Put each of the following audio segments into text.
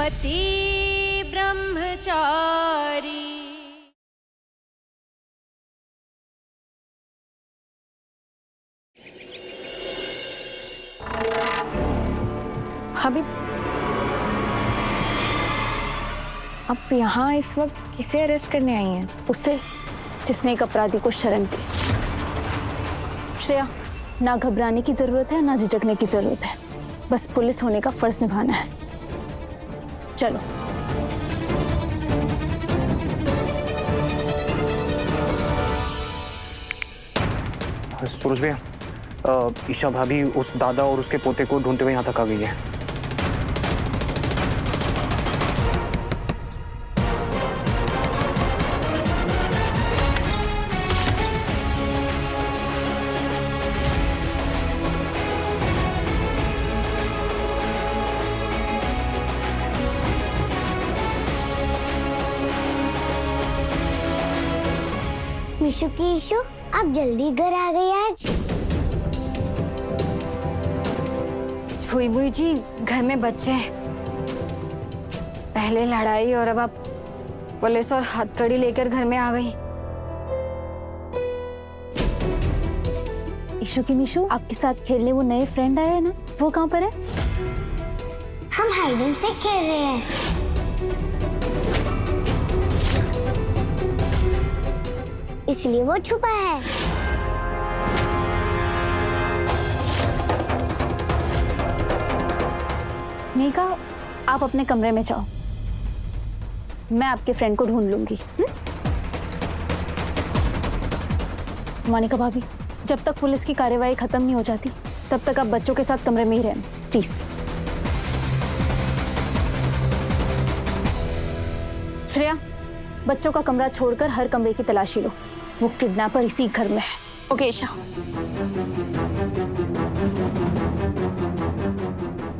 पति ब्रह्मचारी। अभी आप यहाँ इस वक्त किसे अरेस्ट करने आई हैं? उससे जिसने एक अपराधी को शरण दी। श्रेया, ना घबराने की जरूरत है ना झिझकने की जरूरत है, बस पुलिस होने का फर्ज निभाना है। चलो। सूरज भैया, ईशा भाभी उस दादा और उसके पोते को ढूंढते हुए यहाँ तक आ गई है। मिशु की ईशु, आप जल्दी घर आ गए आज। फुईबुई जी, घर में बच्चे हैं। पहले लड़ाई और अब आप पुलिस और हथकड़ी लेकर घर में आ गई। ईशु की मिशु, आपके साथ खेलने वो नए फ्रेंड आए हैं ना, वो कहाँ पर है? हम हाइड एंड सीक खेल रहे हैं। इसलिए वो छुपा है। मीका, आप अपने कमरे में जाओ, मैं आपके फ्रेंड को ढूंढ लूंगी। मोनिका भाभी, जब तक पुलिस की कार्यवाही खत्म नहीं हो जाती तब तक आप बच्चों के साथ कमरे में ही रहना प्लीज। श्रेया, बच्चों का कमरा छोड़कर हर कमरे की तलाशी लो, वो किडनैपर इसी घर में है। ओके ईशा।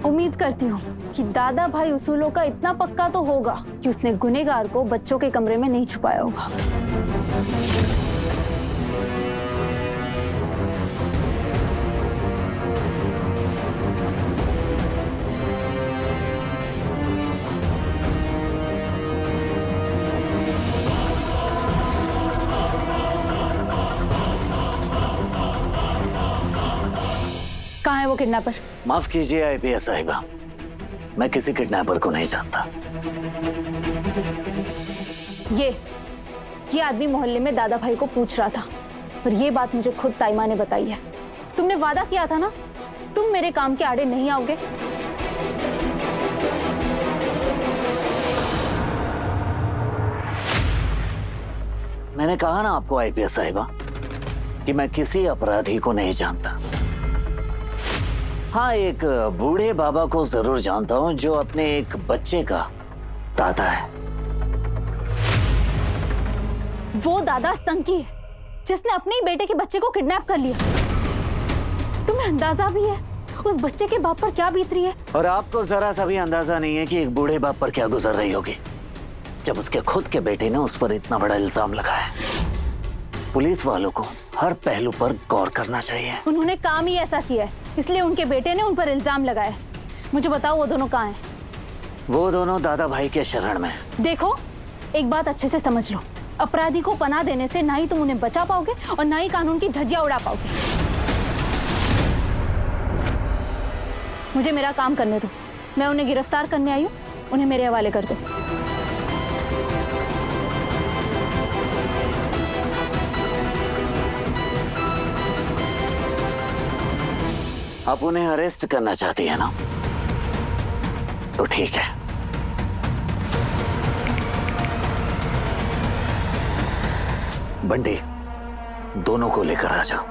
उम्मीद करती हूँ कि दादा भाई उसूलों का इतना पक्का तो होगा कि उसने गुनहगार को बच्चों के कमरे में नहीं छुपाया होगा। कहाँ है वो किडनैपर? माफ कीजिए आईपीएस साहिबा, मैं किसी किडनैपर को नहीं जानता। ये आदमी मोहल्ले में दादा भाई को पूछ रहा था, पर ये बात मुझे खुद ताइमा ने बताई है। तुमने वादा किया था ना, तुम मेरे काम के आड़े नहीं आओगे। मैंने कहा ना आपको आईपीएस साहिबा कि मैं किसी अपराधी को नहीं जानता। हाँ, एक बूढ़े बाबा को जरूर जानता हूँ जो अपने एक बच्चे का दादा है। वो दादा संकी है जिसने अपने ही बेटे के बच्चे को किडनैप कर लिया। तुम्हें अंदाजा भी है उस बच्चे के बाप पर क्या बीत रही है? और आपको जरा सा भी अंदाजा नहीं है कि एक बूढ़े बाप पर क्या गुजर रही होगी जब उसके खुद के बेटे ने उस पर इतना बड़ा इल्जाम लगाया। पुलिस वालों को हर पहलू पर गौर करना चाहिए। उन्होंने काम ही ऐसा किया है, इसलिए उनके बेटे ने उन पर इल्जाम लगाया। मुझे बताओ वो दोनों कहाँ हैं? वो दोनों दादा भाई के शरण में। देखो, एक बात अच्छे से समझ लो, अपराधी को पनाह देने से ना ही तुम उन्हें बचा पाओगे और ना ही कानून की धज्जियां उड़ा पाओगे। मुझे मेरा काम करने दो, मैं उन्हें गिरफ्तार करने आई हूँ, उन्हें मेरे हवाले कर दो। आप उन्हें अरेस्ट करना चाहती है ना, तो ठीक है। बंटी, दोनों को लेकर आ जाओ।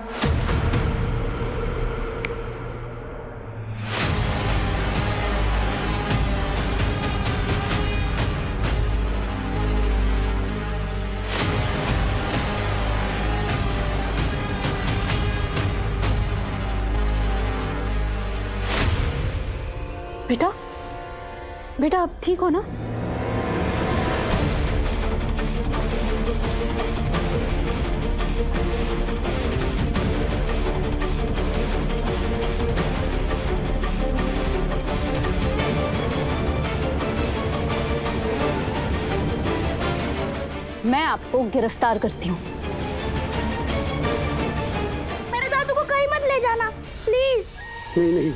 बेटा, बेटा आप ठीक हो ना? मैं आपको गिरफ्तार करती हूँ। मेरे दादू को कहीं मत ले जाना प्लीज। नहीं नहीं,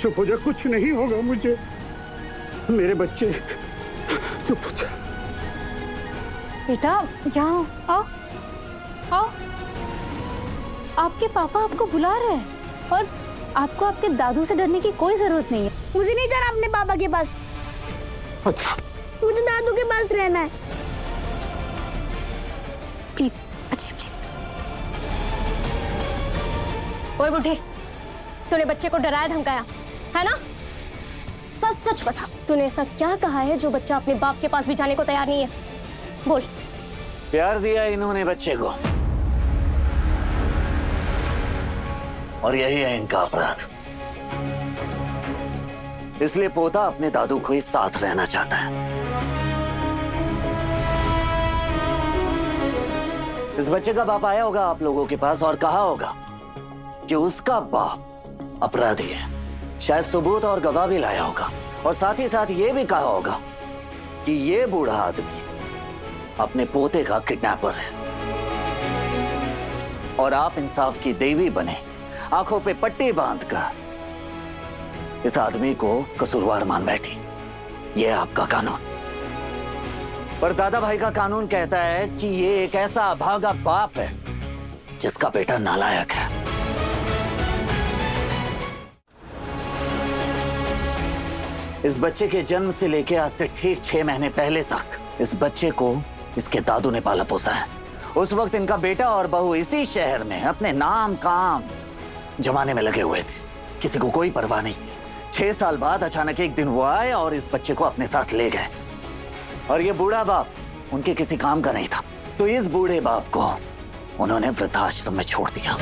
चुप हो जा, कुछ नहीं होगा मुझे। मेरे बच्चे, चुप हो जा। बेटा यहाँ आओ, आओ। आपके पापा आपको बुला रहे हैं और आपको आपके दादू से डरने की कोई जरूरत नहीं है। मुझे नहीं जाना अपने पापा के पास, अच्छा, मुझे दादू के पास रहना है। प्लीज अच्छी प्लीज। ओए बुढ़े, तूने बच्चे को डराया धमकाया है ना? सच सच बता, तूने ऐसा क्या कहा है जो बच्चा अपने बाप के पास भी जाने को तैयार नहीं है? बोल। प्यार दिया इन्होंने बच्चे को, और यही है इनका अपराध। इसलिए पोता अपने दादू को ही साथ रहना चाहता है। इस बच्चे का बाप आया होगा आप लोगों के पास और कहा होगा कि उसका बाप अपराधी है। शायद सबूत और गवाह भी लाया होगा, और साथ ही साथ ये भी कहा होगा कि ये बूढ़ा आदमी अपने पोते का किडनैपर है। और आप इंसाफ की देवी बने, आंखों पे पट्टी बांधकर इस आदमी को कसूरवार मान बैठी। ये है आपका कानून। पर दादा भाई का कानून कहता है कि ये एक ऐसा अभागा बाप है जिसका बेटा नालायक है। इस बच्चे के जन्म से लेकर आज से ठीक 6 महीने पहले तक इस बच्चे को इसके दादू ने पाला पोसा है। उस वक्त इनका बेटा और बहू इसी शहर में अपने नाम काम जमाने में लगे हुए थे। किसी को कोई परवाह नहीं थी। 6 साल बाद अचानक एक दिन वो आए और इस बच्चे को अपने साथ ले गए। और ये बूढ़ा बाप उनके किसी काम का नहीं था, तो इस बूढ़े बाप को उन्होंने वृद्धाश्रम में छोड़ दिया।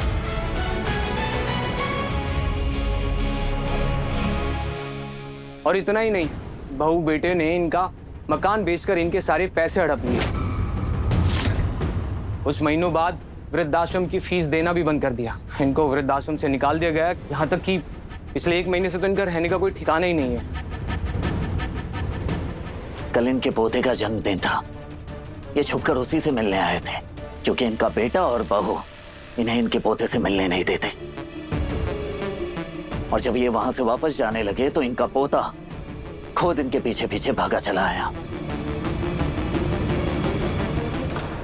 और इतना ही नहीं, बहू बेटे ने इनका मकान बेचकर इनके सारे पैसे हड़प लिए। कुछ महीनों बाद वृद्धाश्रम की फीस देना भी बंद कर दिया। इनको वृद्धाश्रम से निकाल दिया गया। यहाँ तक कि पिछले 1 महीने से तो इनका रहने का कोई ठिकाना ही नहीं है। कल इनके पोते का जन्मदिन था। ये छुपकर उसी से मिलने आए थे, क्योंकि इनका बेटा और बहू इन्हें इनके पोते से मिलने नहीं देते। और जब ये वहां से वापस जाने लगे तो इनका पोता खुद इनके पीछे पीछे भागा चला आया।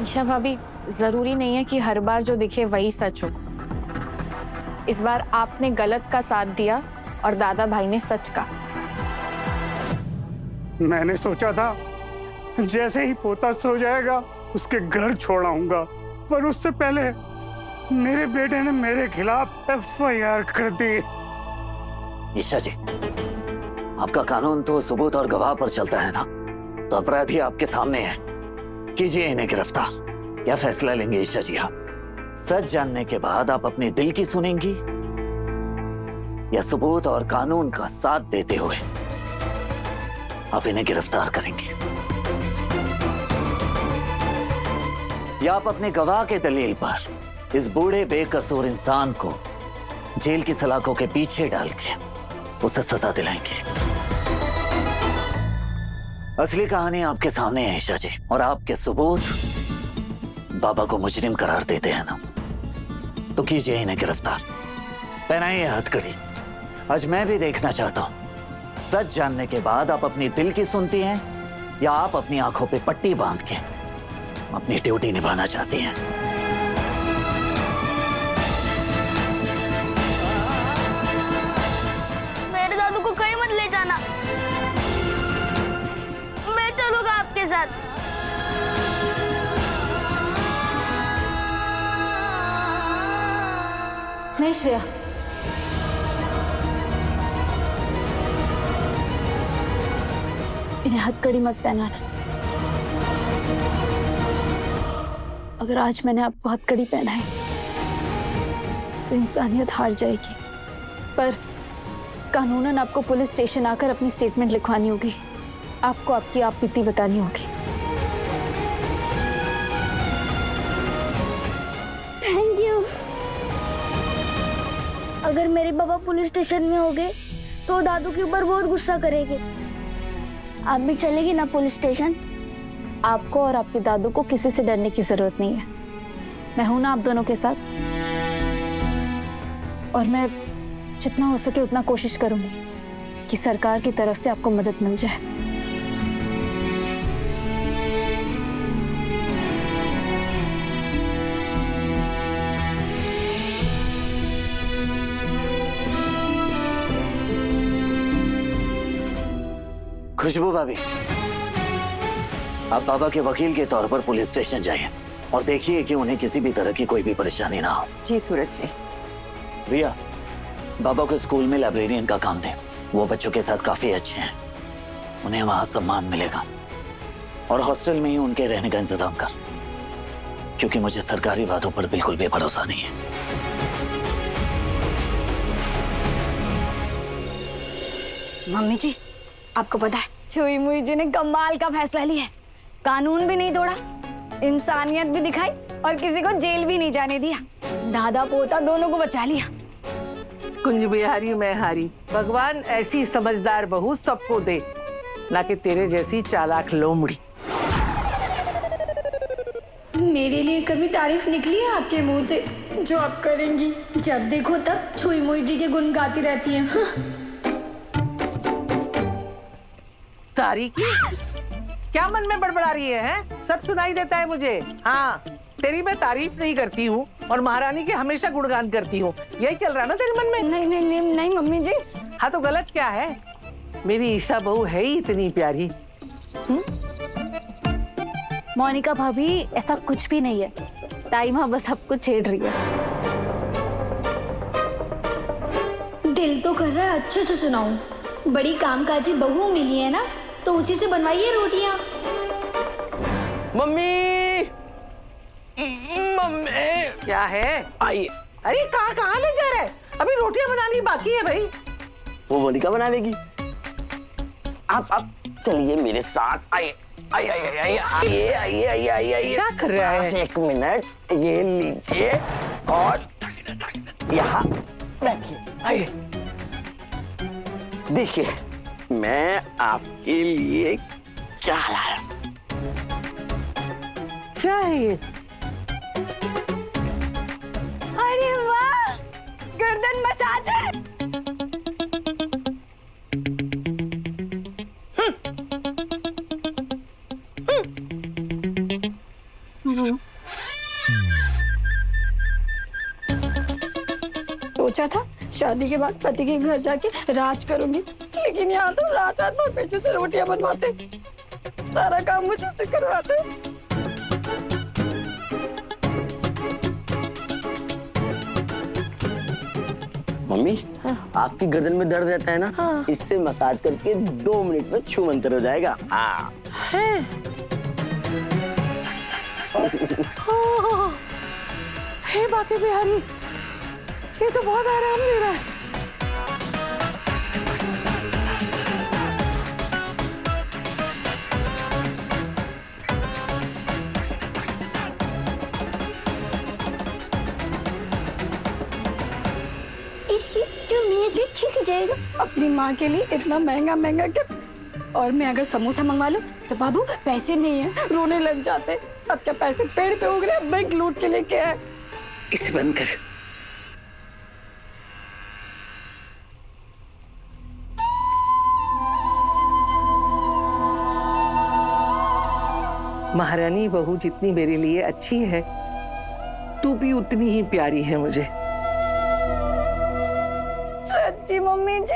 ईशा भाभी, जरूरी नहीं है कि हर बार जो दिखे वही सच हो। इस बार आपने गलत का साथ दिया और दादा भाई ने सच का। मैंने सोचा था जैसे ही पोता सो जाएगा उसके घर छोड़ाऊंगा, पर उससे पहले मेरे बेटे ने मेरे खिलाफ FIR कर दी। ईशा जी, आपका कानून तो सबूत और गवाह पर चलता है ना, तो अपराधी आपके सामने है। कीजिए इन्हें गिरफ्तार। क्या फैसला लेंगे ईशा जी आप? सच जानने के बाद आप अपने दिल की सुनेंगी या सबूत और कानून का साथ देते हुए आप इन्हें गिरफ्तार करेंगे? या आप अपने गवाह के दलील पर इस बूढ़े बेकसूर इंसान को जेल की सलाखों के पीछे डाल के उसे सजा दिलाएंगे? असली कहानी आपके सामने है ईशा जी, और आपके सबूत बाबा को मुजरिम करार देते हैं ना, तो कीजिए इन्हें गिरफ्तार। पहनाइए हथकड़ी। आज मैं भी देखना चाहता हूं, सच जानने के बाद आप अपनी दिल की सुनती हैं या आप अपनी आंखों पे पट्टी बांध के अपनी ड्यूटी निभाना चाहती हैं? मेरे दादू को कहीं मत ले जाना, मैं चलूंगा आपके साथ। नहीं श्रेया, इन्हें हथकड़ी मत पहनाना। अगर आज मैंने आपको हथकड़ी पहनाई तो इंसानियत हार जाएगी, पर कानूनन आपको पुलिस स्टेशन आकर अपनी स्टेटमेंट लिखवानी होगी। आपको आपकी आप बीती बतानी होगी। Thank you. अगर मेरे पापा पुलिस स्टेशन में हो गए तो दादू के ऊपर बहुत गुस्सा करेंगे। आप भी चलेगी ना पुलिस स्टेशन? आपको और आपके दादू को किसी से डरने की जरूरत नहीं है। मैं हूं ना आप दोनों के साथ, और मैं जितना हो सके उतना कोशिश करूंगी कि सरकार की तरफ से आपको मदद मिल जाए। खुशबू भाभी, आप बाबा के वकील के तौर पर पुलिस स्टेशन जाइए और देखिए कि उन्हें किसी भी तरह की कोई भी परेशानी ना हो। जी सूरज जी। रिया, बाबा को स्कूल में लाइब्रेरियन का काम दे। वो बच्चों के साथ काफी अच्छे हैं, उन्हें वहां सम्मान मिलेगा। और हॉस्टल में ही उनके रहने का इंतजाम कर, क्योंकि मुझे सरकारी बातों पर बिल्कुल भी भरोसा नहीं है। मम्मी जी, आपको पता है छुई मुई जी ने कमाल का फैसला लिया है। कानून भी नहीं तोड़ा, इंसानियत भी दिखाई और किसी को जेल भी नहीं जाने दिया। दादा पोता दोनों को बचा लिया। कुंज बिहारी मैं हारी। भगवान ऐसी समझदार बहू सबको दे, ना कि तेरे जैसी चालाक लोमड़ी। मेरे लिए कभी तारीफ निकली है आपके मुंह से जो आप करेंगी? जब देखो तब छुई मुई जी के गुण गाती रहती हैं। तारीखी क्या मन में बड़बड़ा रही है, हैं? सब सुनाई देता है मुझे। हाँ, तेरी मैं तारीफ नहीं करती हूँ और महारानी के हमेशा गुणगान करती हूँ, यही चल रहा है ना तेरे मन में? नहीं नहीं नहीं नहीं मम्मी जी। हाँ तो गलत क्या है? मेरी ईशा बहू है ही इतनी प्यारी। मोनिका भाभी, ऐसा कुछ भी नहीं है। ताई माँ बस सबको छेड़ रही है। दिल तो कर रहा है अच्छे से सुनाऊं। बड़ी कामकाजी बहू मिली है ना, तो उसी से बनवाइए रोटियां। मम्मी, मम्मी क्या है? आइए। अरे कहाँ ले जा रहे हैं? अभी रोटियां बनानी बाकी है भाई। वो मोनिका बना लेगी। आप चलिए मेरे साथ। आइए आइए आइए आइए आइए आइए आइए आइए आइए। क्या कर रहा है? बस एक मिनट, ये लीजिए और यहाँ बैठिए। आइए, देखिए मैं आपके लिए क्या लाया। क्या है ये? अरे वाह, गर्दन मसाजर। सोचा था शादी के बाद पति के घर जाके राज करूंगी, लेकिन यहाँ तो राजा तो पीछे से रोटियां बनवाते, सारा काम मुझे से करवाते। मम्मी, आपकी गर्दन में दर्द रहता है ना, इससे मसाज करके 2 मिनट में छू मंतर हो जाएगा। हाँ। हे बाकी बिहारी, ये तो बहुत आराम दे रहा है। ठीक जाएगा। अपनी माँ के लिए इतना महंगा महंगा गिफ्ट, और मैं अगर समोसा मंगवा लूं तो बाबू पैसे नहीं है, रोने लग जाते। अब क्या पैसे पेड़ पे उग रहे, बैंक लूट के लेके आए। इसे बंद कर। महारानी बहू जितनी मेरे लिए अच्छी है, तू भी उतनी ही प्यारी है मुझे। सच्ची मम्मी जी।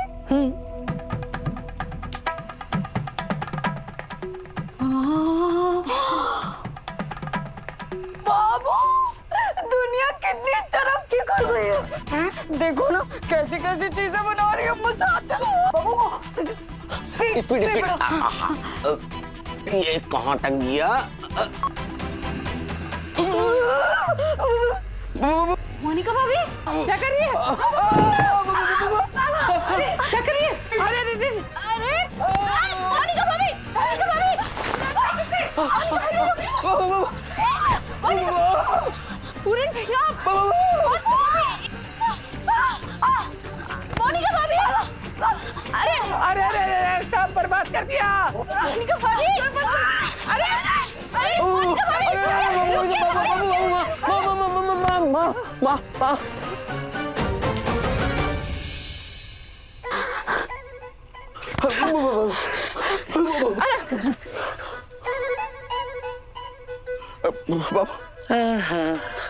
बाबू, दुनिया कितनी तरक्की कर रही है। देखो ना कैसी कैसी चीजें बना रही है मसाज। बाबू स्पीड। ये कहाँ तक गया? मोनिका भाभी क्या कर रही है? अरे क्या कर रही है? अरे मोनिका भाभी, पूरे मोनिका भाभी, अरे सब बर्बाद कर दिया। मोनिका भाभी, अरे माँ माँ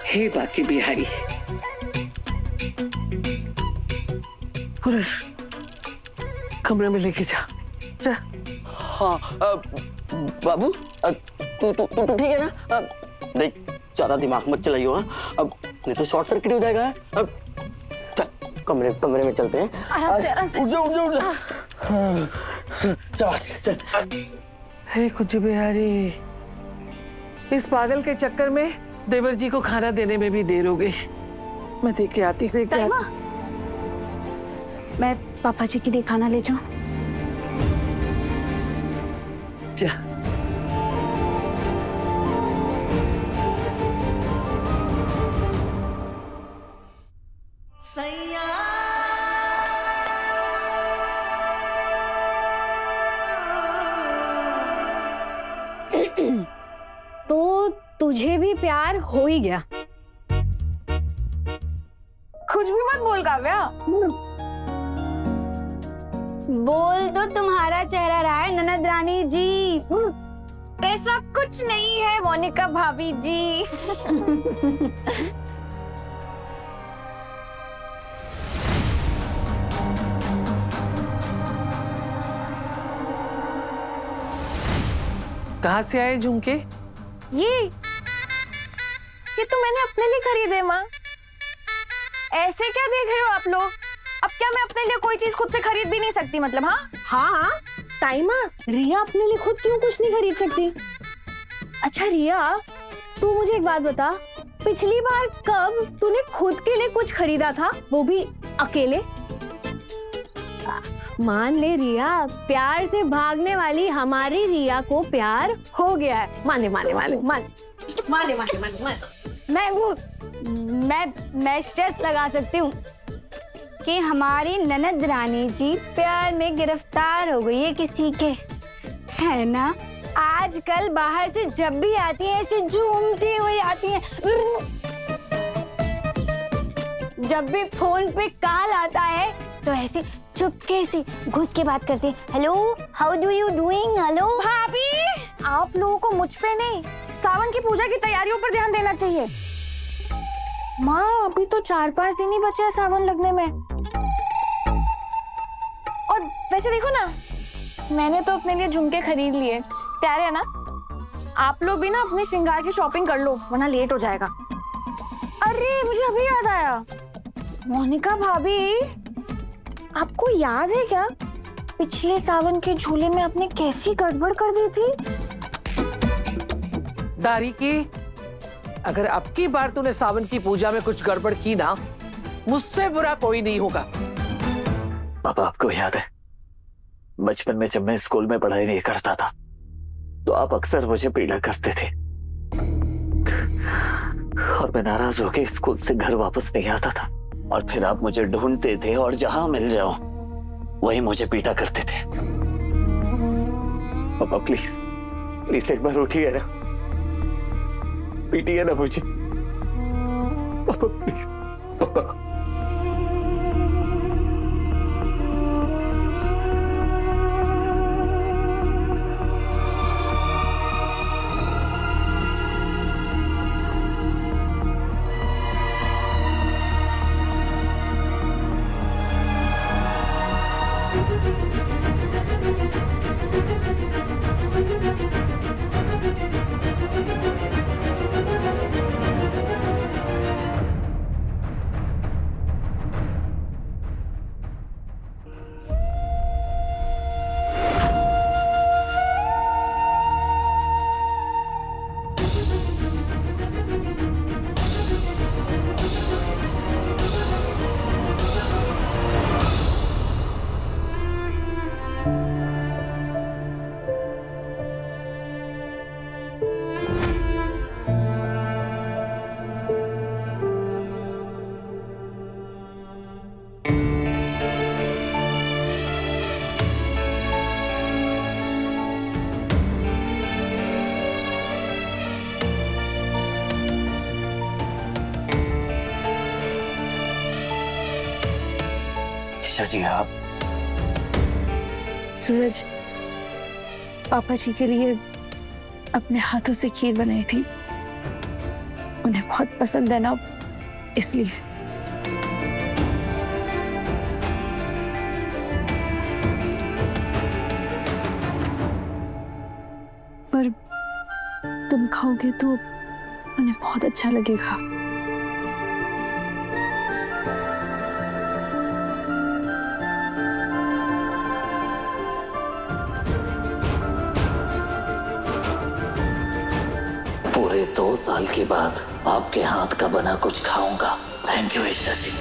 हे बाकी बिहारी पुरुष कमरे में लेके जा जा। हाँ बाबू तू तू तू ठीक है ना? देख ज्यादा दिमाग मत चलाइयो हाँ, अब नहीं तो शॉर्ट सर्किट हो जाएगा। अब चल कमरे में चलते हैं। उठ जा उठ जा उठ जा। चल हे कुछ बिहारी, इस पागल के चक्कर में देवर जी को खाना देने में भी देर हो गई। मैं देख के आती हूँ। मैं पापा जी के लिए खाना ले जाऊं? जा। तो तुझे भी प्यार हो ही गया? कुछ भी मत बोल काव्या। बोल तो तुम्हारा चेहरा रहा है ननद रानी जी। ऐसा कुछ नहीं है मोनिका भाभी जी। कहाँ से आए झुमके? ये तो मैंने अपने लिए खरीदे माँ। ऐसे क्या देख रहे हो आप लोग? अब क्या मैं अपने लिए कोई चीज खुद से खरीद भी नहीं सकती मतलब? हाँ हाँ ताईमा, रिया अपने लिए खुद क्यों कुछ नहीं खरीद सकती? अच्छा रिया, तू मुझे एक बात बता, पिछली बार कब तूने खुद के लिए कुछ खरीदा था, वो भी अकेले? मान ले रिया, प्यार से भागने वाली हमारी रिया को प्यार हो गया है। माने माने माने माने माने माने माने माने। मैं शर्त लगा सकती हूँ कि हमारी ननद रानी जी प्यार में गिरफ्तार हो गई है किसी के, है ना? आजकल बाहर से जब भी आती है ऐसे झूमती हुई आती है। जब भी फोन पे कॉल आता है तो ऐसे चुपके से घुस के बात करती है। Hello, how do you doing? Hello भाभी, आप लोगों को मुझ पे नहीं, सावन की पूजा की तैयारियों पर ध्यान देना चाहिए। माँ अभी तो 4-5 दिन ही बचे हैं सावन लगने में। और वैसे देखो ना, मैंने तो अपने लिए झुमके खरीद लिए, प्यारे है ना? आप लोग भी ना अपनी श्रृंगार की शॉपिंग कर लो वरना लेट हो जाएगा। अरे मुझे अभी याद आया, मोनिका भाभी आपको याद है क्या पिछले सावन के झूले में आपने कैसी गड़बड़ कर दी थी? दारी की, अगर अब की बार तूने सावन की पूजा में कुछ गड़बड़ की ना, मुझसे बुरा कोई नहीं होगा। पापा आपको याद है बचपन में जब मैं स्कूल में पढ़ाई नहीं करता था तो आप अक्सर मुझे पीड़ा करते थे और मैं नाराज होकर स्कूल से घर वापस नहीं आता था और फिर आप मुझे ढूंढते थे और जहां मिल जाओ वहीं मुझे पीटा करते थे। पापा प्लीज प्लीज एक बार उठिए ना, पीटिए ना मुझे पापा प्लीज। पापा ईशा जी आप? सूरज, पापा जी के लिए अपने हाथों से खीर बनाई थी, उन्हें बहुत पसंद है ना, इसलिए। पर तुम खाओगे तो उन्हें बहुत अच्छा लगेगा। पूरे 2 साल के बाद आपके हाथ का बना कुछ खाऊंगा। थैंक यू ईशा जी।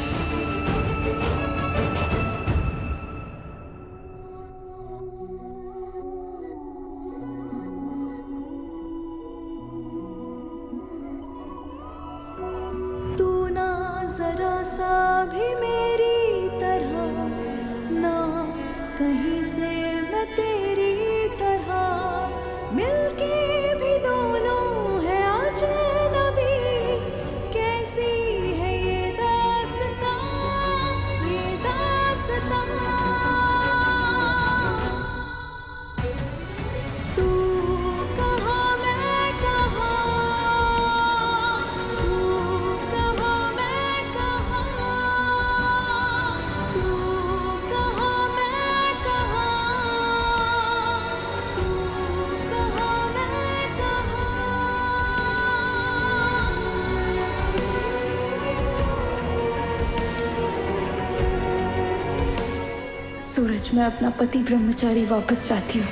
तू ना जरा सा भी मेरी तरह, ना कहीं से मैं तेरी तरह, मिलके भी दोनों है अजनबी। कैसी है ये दास्तां, ये दास्तां। तू कहाँ मैं कहाँ, तू कहाँ मैं कहाँ, तू कहाँ मैं कहाँ, तू कहाँ मैं कहाँ। सूरज, मैं अपना पति ब्रह्मचारी वापस चाहती हूँ।